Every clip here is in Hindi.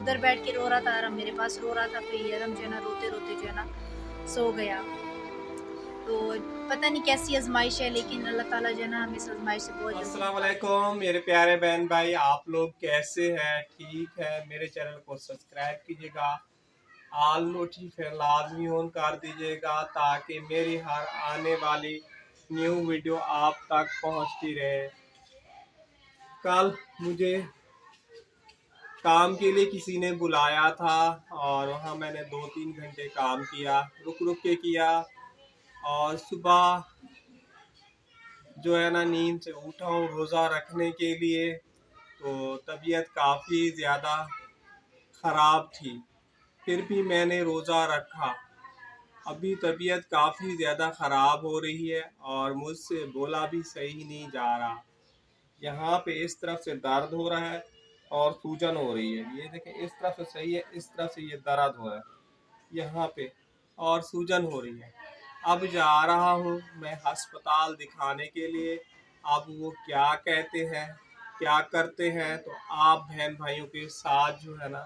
उधर बैठ के रो रहा था, आराम मेरे पास रो रहा था, फिर आराम जो है ना रोते रोते जो है ना सो गया। तो पता नहीं कैसी आजमाइश है, लेकिन अल्लाह ताला जो है ना हमें इस आजमाइश से बहुत जल्दी। अस्सलाम वालेकुम मेरे प्यारे बहन भाई, आप लोग कैसे हैं? ठीक है, मेरे चैनल को सब्सक्राइब कीजिएगा, ऑल नोटिफिकेशन लाजमी ऑन कर दीजिएगा ताकि मेरी हर आने वाली न्यू वीडियो आप तक पहुंचती रहे। कल मुझे काम के लिए किसी ने बुलाया था और वहां मैंने 2-3 घंटे काम किया, रुक रुक के किया। और सुबह जो है ना नींद से उठा हूँ रोज़ा रखने के लिए, तो तबीयत काफ़ी ज़्यादा ख़राब थी, फिर भी मैंने रोज़ा रखा। अभी तबीयत काफ़ी ज़्यादा ख़राब हो रही है और मुझसे बोला भी सही नहीं जा रहा। यहाँ पे इस तरफ से दर्द हो रहा है और सूजन हो रही है, ये देखें, इस तरफ से सही है, इस तरफ से ये दर्द हो रहा है यहाँ पे और सूजन हो रही है। अब जा रहा हूँ मैं अस्पताल दिखाने के लिए। अब वो क्या कहते हैं, क्या करते हैं, तो आप बहन भाइयों के साथ जो है ना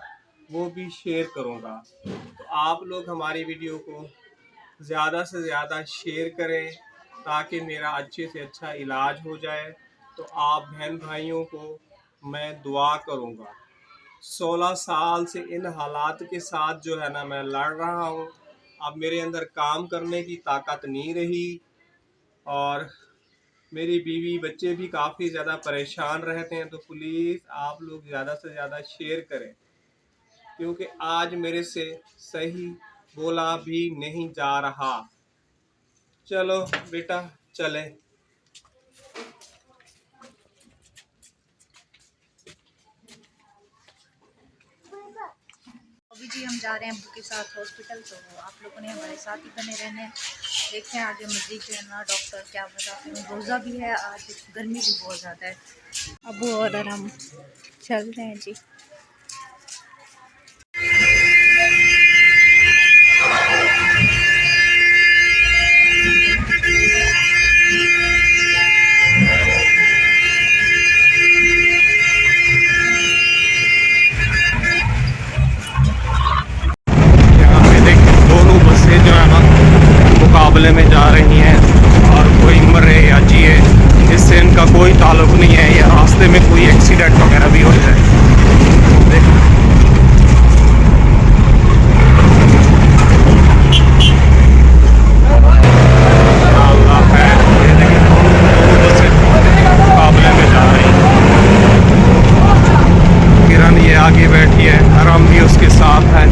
वो भी शेयर करूँगा। तो आप लोग हमारी वीडियो को ज़्यादा से ज़्यादा शेयर करें ताकि मेरा अच्छे से अच्छा इलाज हो जाए। तो आप बहन भाइयों को मैं दुआ करूँगा। 16 साल से इन हालात के साथ जो है ना मैं लड़ रहा हूँ। अब मेरे अंदर काम करने की ताकत नहीं रही और मेरी बीवी बच्चे भी काफ़ी ज़्यादा परेशान रहते हैं। तो प्लीज़ आप लोग ज़्यादा से ज़्यादा शेयर करें, क्योंकि आज मेरे से सही बोला भी नहीं जा रहा। चलो बेटा चले। अभी जी हम जा रहे हैं अब्बू के साथ हॉस्पिटल, तो आप लोगों ने हमारे साथ ही बने रहने हैं। देखते हैं आगे मजीद जो है ना डॉक्टर क्या बताते हैं। रोज़ा भी है आज, गर्मी भी बहुत ज़्यादा है। अब्बू और हम चल रहे हैं जी। यहाँ पे देखिए दोनों बसें जो है ना मुकाबले में जा रही हैं और कोई मरे या जिए इससे इनका कोई ताल्लुक नहीं है। या रास्ते में कोई एक्सीडेंट वगैरह भी हो जाए। देखो अल्लाह खैर, ये देखिए दोनों बसें मुकाबले में जा रही हैं। किरण ये आगे बैठी है, आराम भी उसके साथ है।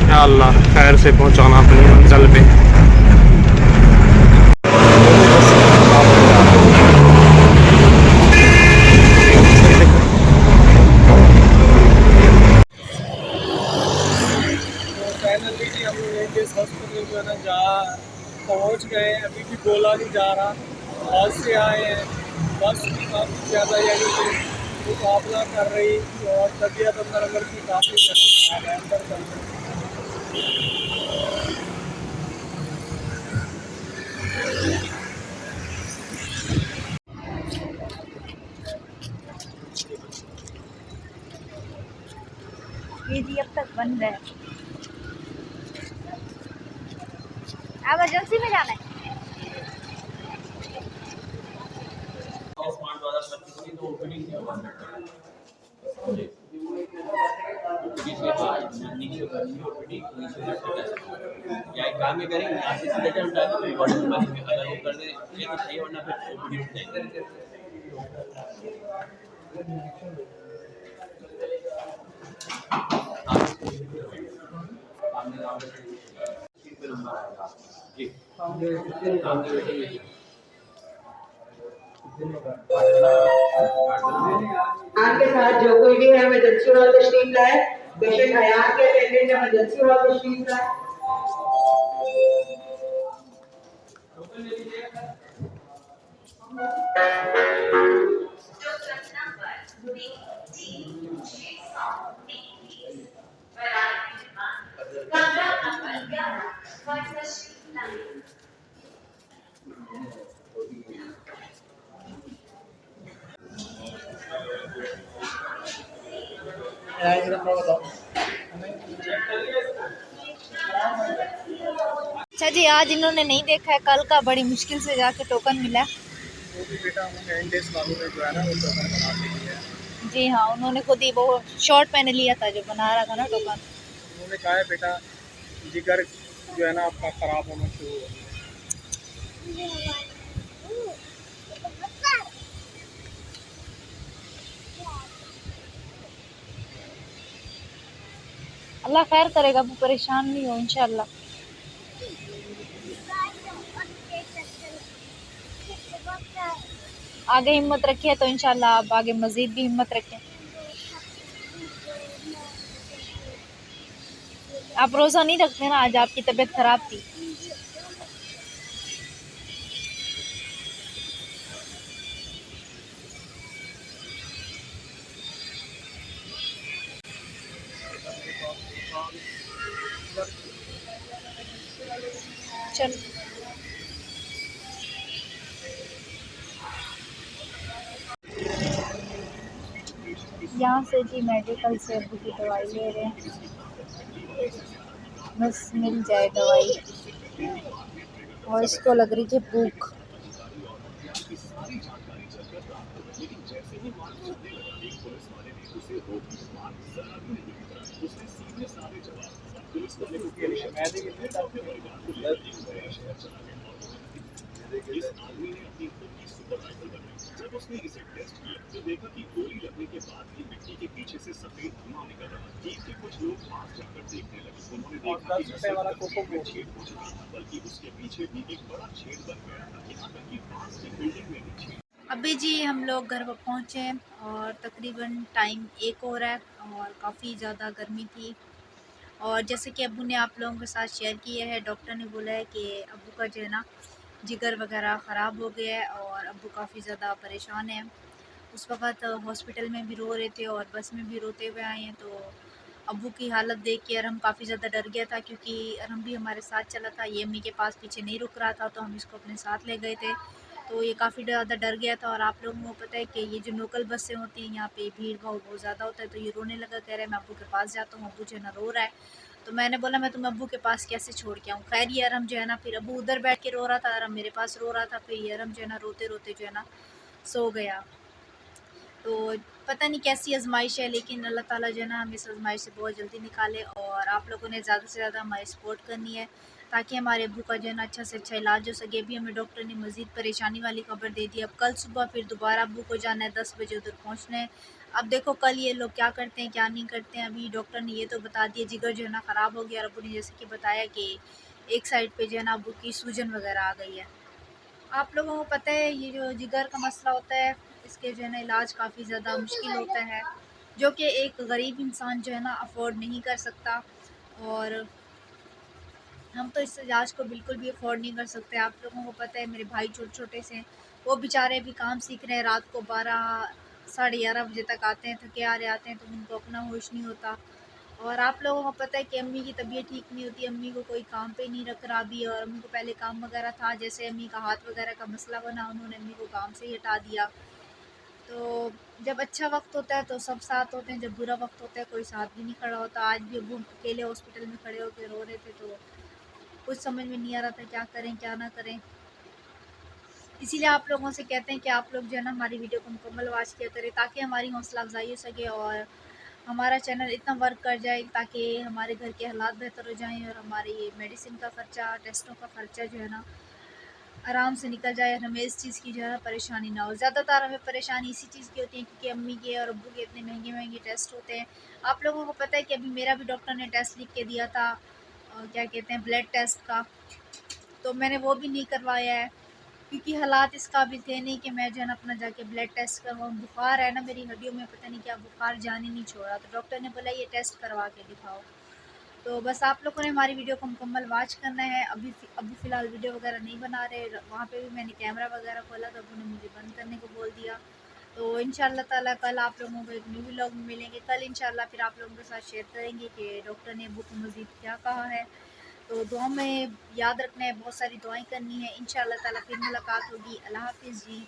या अल्लाह खैर से पहुंचाना अपनी मंजिल पे। फाइनली जी हम एमबीएस हॉस्पिटल जो है ना जा पहुंच गए। अभी भी बोला नहीं जा रहा, बस से आए हैं। बस भी काफ़ी ज़्यादा यानी कि मुकाबला कर रही और तबीयत अंदर अंदर की काफ़ी ज़्यादा अंदर चल रही। ये जी अब तक बंद है। एमरजेंसी में जाना है। क्या एक काम में करेंगे, यहाँ से सीधा चल उठा के बॉडी में अगर वो कर दे ये तो सही, वरना फिर ओपीडी उठ जाएगी। जी आपके साथ जो कोई भी है इमरजेंसी हॉल तशरीफ लाए। पेशेंट हयात के अटेंडेंट इमरजेंसी हॉल तशरीफ लाए। अच्छा जी, आज इन्होंने नहीं देखा है, कल का बड़ी मुश्किल से जाके टोकन मिला। वो भी बेटा उन्होंने एनडेस वालों ने जो है ना वो टोकन बना ली है। जी हाँ, उन्होंने खुद ही वो शॉर्ट मैंने लिया था जो बना रहा था ना टोकन। उन्होंने कहा है बेटा जिगर जो है ना आपका ख़राब होना शुरू हो गया। अल्लाह खैर करेगा, वो परेशान नहीं हो इंशाल्लाह। आगे हिम्मत रखिए तो इंशाल्लाह आप आगे मज़ीद भी हिम्मत रखें। आप रोज़ा नहीं रखते ना, आज आपकी तबीयत ख़राब थी। चल यहाँ से जी मेडिकल से अभी की दवाई ले रहे हैं, बस मिल जाए दवाई। और इसको लग रही है भूख। और 10 रुपए वाला कोको को अभी जी हम लोग घर पर पहुँचे हैं और तकरीबन टाइम 1 हो रहा है और काफ़ी ज़्यादा गर्मी थी। और जैसे कि अब्बू ने आप लोगों के साथ शेयर किया है, डॉक्टर ने बोला है कि अब्बू का जो है ना जिगर वगैरह ख़राब हो गया है और अब्बू काफ़ी ज़्यादा परेशान हैं। उस वक़्त हॉस्पिटल में भी रो रहे थे और बस में भी रोते हुए आए हैं। तो अब्बू की हालत देख के अरहम काफ़ी ज़्यादा डर गया था, क्योंकि अरहम भी हमारे साथ चला था, ये अम्मी के पास पीछे नहीं रुक रहा था, तो हम इसको अपने साथ ले गए थे। तो ये काफ़ी ज़्यादा डर गया था। और आप लोगों को पता है कि ये जो लोकल बसें होती हैं यहाँ पे भीड़ भाड़ बहुत ज़्यादा होता है। तो ये रोने लगा, कह रहा है मैं अब्बू के पास जाता हूँ, अब्बू जो है ना रो रहा है। तो मैंने बोला मैं तुम्हें अब्बू के पास कैसे छोड़ के आऊँ। खैर ये अरहम जो है ना, फिर अब्बू उधर बैठ के रो रहा था, अरहम मेरे पास रो रहा था, फिर ये अरहम जो है ना रोते रोते जो है ना सो गया। तो पता नहीं कैसी आजमाइश है, लेकिन अल्लाह ताला जो है ना हमें इस आजमाइश से बहुत जल्दी निकाले। और आप लोगों ने ज़्यादा से ज़्यादा हमारी सपोर्ट करनी है ताकि हमारे अब्बू का जो है ना अच्छा से अच्छा इलाज हो सके। अभी हमें डॉक्टर ने मज़ीद परेशानी वाली खबर दे दी। अब कल सुबह फिर दोबारा अब्बू को जाना है, 10 बजे उधर पहुँचना है। अब देखो कल ये लोग क्या करते हैं क्या नहीं करते हैं। अभी डॉक्टर ने ये तो बता दिया जिगर जो है ना ख़राब हो गया, और अब्बू ने जैसे कि बताया कि एक साइड पे जो है ना अब्बू की सूजन वगैरह आ गई है। आप लोगों को पता है ये जो जिगर का मसला होता है, इसके जो है ना इलाज काफ़ी ज़्यादा मुश्किल होता है, जो कि एक गरीब इंसान जो है ना अफोर्ड नहीं कर सकता। और हम तो इस इलाज को बिल्कुल भी अफोर्ड नहीं कर सकते। आप लोगों को पता है मेरे भाई छोटे छोटे से, वो बेचारे अभी काम सीख रहे हैं, रात को 12 साढ़े 11 बजे तक आते हैं, थके हारे आते हैं, तो उनको अपना होश नहीं होता। और आप लोगों को पता है कि अम्मी की तबीयत ठीक नहीं होती, अम्मी को कोई काम पे नहीं रख रहा अभी। और अम्मी को पहले काम वगैरह था, जैसे अम्मी का हाथ वगैरह का मसला बना, उन्होंने अम्मी को काम से ही हटा दिया। तो जब अच्छा वक्त होता है तो सब साथ होते हैं, जब बुरा वक्त होता है कोई साथ भी नहीं खड़ा होता। आज भी अब्बू अकेले हॉस्पिटल में खड़े होकर रो रहे थे, तो कुछ समझ में नहीं आ रहा था क्या करें क्या ना करें। इसीलिए आप लोगों से कहते हैं कि आप लोग जो है ना हमारी वीडियो को मुकम्मल वॉच किया करें, ताकि हमारी हौसला अफजाई हो सके और हमारा चैनल इतना वर्क कर जाए ताकि हमारे घर के हालात बेहतर हो जाएं और हमारे ये मेडिसिन का ख़र्चा, टेस्टों का ख़र्चा जो है ना आराम से निकल जाए, और हमें इस चीज़ की जो है ना परेशानी ना हो। ज़्यादातर हमें परेशानी इसी चीज़ की होती है, क्योंकि अम्मी के और अब्बू के इतने महंगे महंगे टेस्ट होते हैं। आप लोगों को पता है कि अभी मेरा भी डॉक्टर ने टेस्ट लिख के दिया था, क्या कहते हैं, ब्लड टेस्ट का, तो मैंने वो भी नहीं करवाया है, क्योंकि हालात इस काबिल थे नहीं कि मैं जो है ना अपना जाके ब्लड टेस्ट करवाऊँ। बुखार है ना मेरी हड्डियों में, पता नहीं क्या बुखार जान ही नहीं छोड़ा, तो डॉक्टर ने बोला ये टेस्ट करवा के दिखाओ। तो बस आप लोगों ने हमारी वीडियो को मुकम्मल वॉच करना है। अभी फ़िलहाल वीडियो वगैरह नहीं बना रहे, वहाँ पे भी मैंने कैमरा वगैरह खोला तो उन्होंने मुझे बंद करने को बोल दिया। तो इंशाल्लाह ताला कल आप लोगों को एक न्यू व्लॉग में मिलेंगे। कल इंशाल्लाह फिर आप लोगों के साथ शेयर करेंगे कि डॉक्टर ने अब्बू को मज़ीद क्या कहा है। तो दुआ में याद रखना है, बहुत सारी दुआएं करनी है। इंशाल्लाह ताला फिर मुलाकात होगी। अल्लाह हाफिज़ जी।